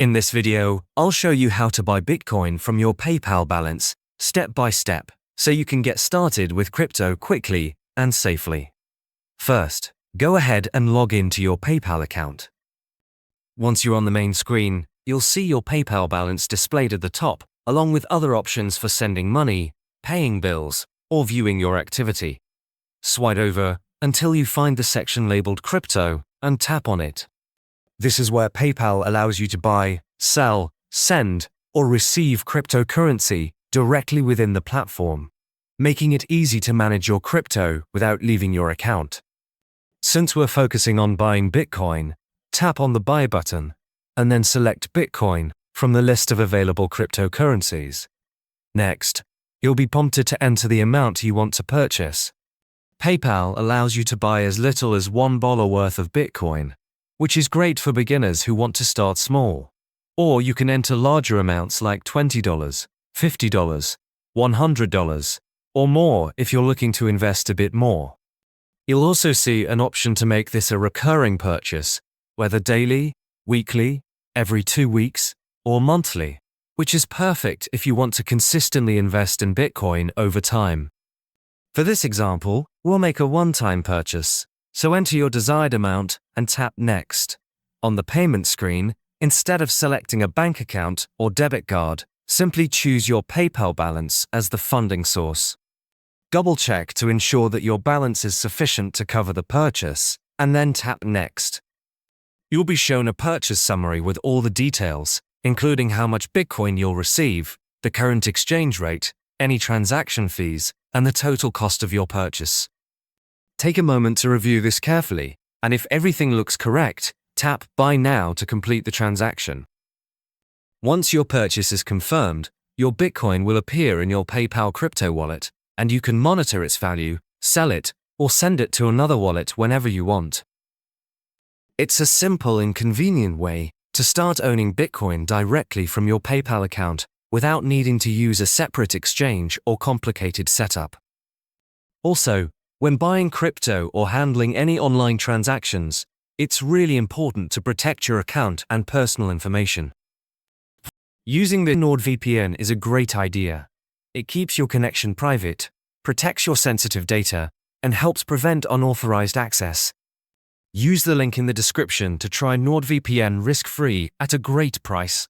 In this video, I'll show you how to buy Bitcoin from your PayPal balance, step by step, so you can get started with crypto quickly and safely. First, go ahead and log into your PayPal account. Once you're on the main screen, you'll see your PayPal balance displayed at the top, along with other options for sending money, paying bills, or viewing your activity. Swipe over until you find the section labeled Crypto and tap on it. This is where PayPal allows you to buy, sell, send, or receive cryptocurrency directly within the platform, making it easy to manage your crypto without leaving your account. Since we're focusing on buying Bitcoin, tap on the Buy button, and then select Bitcoin from the list of available cryptocurrencies. Next, you'll be prompted to enter the amount you want to purchase. PayPal allows you to buy as little as $1 worth of Bitcoin, which is great for beginners who want to start small. Or you can enter larger amounts like $20, $50, $100, or more if you're looking to invest a bit more. You'll also see an option to make this a recurring purchase, whether daily, weekly, every 2 weeks, or monthly, which is perfect if you want to consistently invest in Bitcoin over time. For this example, we'll make a one-time purchase, so enter your desired amount and tap Next. On the payment screen, instead of selecting a bank account or debit card, simply choose your PayPal balance as the funding source. Double-check to ensure that your balance is sufficient to cover the purchase, and then tap Next. You'll be shown a purchase summary with all the details, including how much Bitcoin you'll receive, the current exchange rate, any transaction fees, and the total cost of your purchase. Take a moment to review this carefully, and if everything looks correct, tap Buy Now to complete the transaction. Once your purchase is confirmed, your Bitcoin will appear in your PayPal crypto wallet, and you can monitor its value, sell it, or send it to another wallet whenever you want. It's a simple and convenient way to start owning Bitcoin directly from your PayPal account without needing to use a separate exchange or complicated setup. Also, when buying crypto or handling any online transactions, it's really important to protect your account and personal information. Using the NordVPN is a great idea. It keeps your connection private, protects your sensitive data, and helps prevent unauthorized access. Use the link in the description to try NordVPN risk-free at a great price.